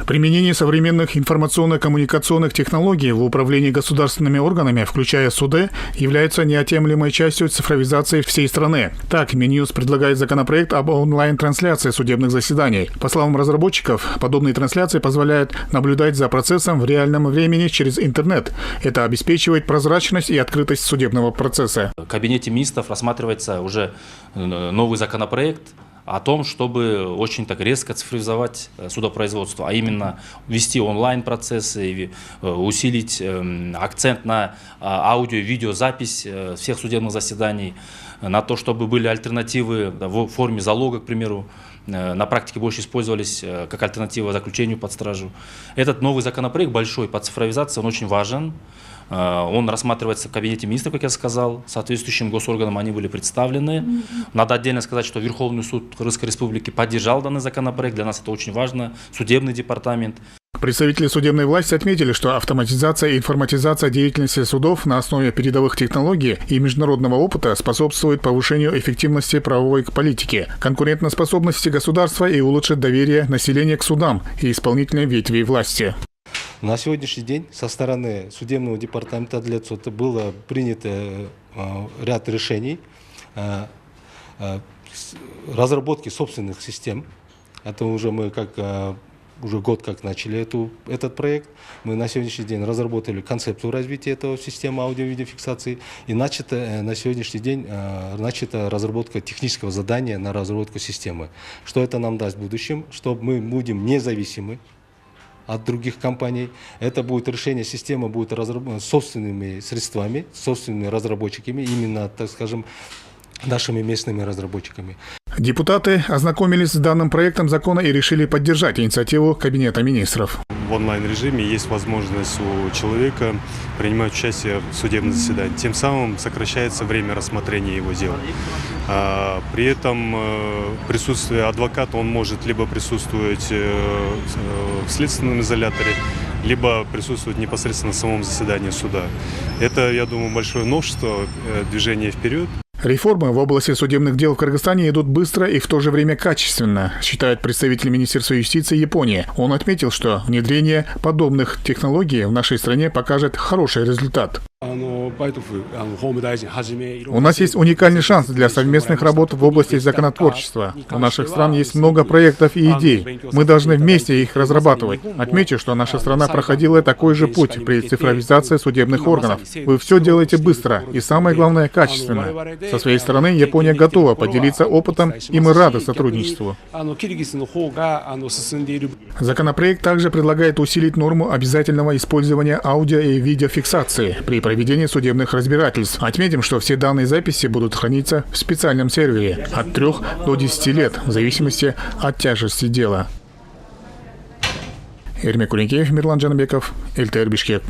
Применение современных информационно-коммуникационных технологий в управлении государственными органами, включая суды, является неотъемлемой частью цифровизации всей страны. Так, Минюст предлагает законопроект об онлайн-трансляции судебных заседаний. По словам разработчиков, подобные трансляции позволяют наблюдать за процессом в реальном времени через интернет. Это обеспечивает прозрачность и открытость судебного процесса. В Кабинете министров рассматривается уже новый законопроект о том, чтобы очень так резко цифровизовать судопроизводство, а именно ввести онлайн-процессы, усилить акцент на аудио- и видеозапись всех судебных заседаний, на то, чтобы были альтернативы в форме залога, к примеру. На практике больше использовались как альтернатива заключению под стражу. Этот новый законопроект большой по цифровизации, он очень важен. Он рассматривается в Кабинете министров, как я сказал, соответствующим госорганам они были представлены. Надо отдельно сказать, что Верховный суд Кыргызской Республики поддержал данный законопроект, для нас это очень важно, судебный департамент. Представители судебной власти отметили, что автоматизация и информатизация деятельности судов на основе передовых технологий и международного опыта способствует повышению эффективности правовой политики, конкурентоспособности государства и улучшит доверие населения к судам и исполнительной ветви власти. На сегодняшний день со стороны судебного департамента было принято ряд решений разработки собственных систем. Это уже мы уже год как начали этот проект. Мы на сегодняшний день разработали концепцию развития этого системы аудио-видеофиксации и на сегодняшний день начата разработка технического задания на разработку системы. Что это нам даст в будущем? Что мы будем независимы от других компаний. Это будет решение, система будет разработана собственными средствами, собственными разработчиками, именно, так скажем, нашими местными разработчиками. Депутаты ознакомились с данным проектом закона и решили поддержать инициативу Кабинета министров. В онлайн-режиме есть возможность у человека принимать участие в судебном заседании. Тем самым сокращается время рассмотрения его дела. При этом присутствие адвоката, он может либо присутствовать в следственном изоляторе, либо присутствовать непосредственно в самом заседании суда. Это, я думаю, большое новшество, движение вперед. Реформы в области судебных дел в Кыргызстане идут быстро и в то же время качественно, считает представитель Министерства юстиции Японии. Он отметил, что внедрение подобных технологий в нашей стране покажет хороший результат. У нас есть уникальный шанс для совместных работ в области законотворчества. У наших стран есть много проектов и идей. Мы должны вместе их разрабатывать. Отмечу, что наша страна проходила такой же путь при цифровизации судебных органов. Вы все делаете быстро и, самое главное, качественно. Со своей стороны, Япония готова поделиться опытом, и мы рады сотрудничеству. Законопроект также предлагает усилить норму обязательного использования аудио- и видеофиксации при проведении судебных разбирательств. Отметим, что все данные записи будут храниться в специальном сервере от 3 до 10 лет, в зависимости от тяжести дела. Эрмек Кулинкеев, Мирлан Джанабеков, ЛТР Бишкек.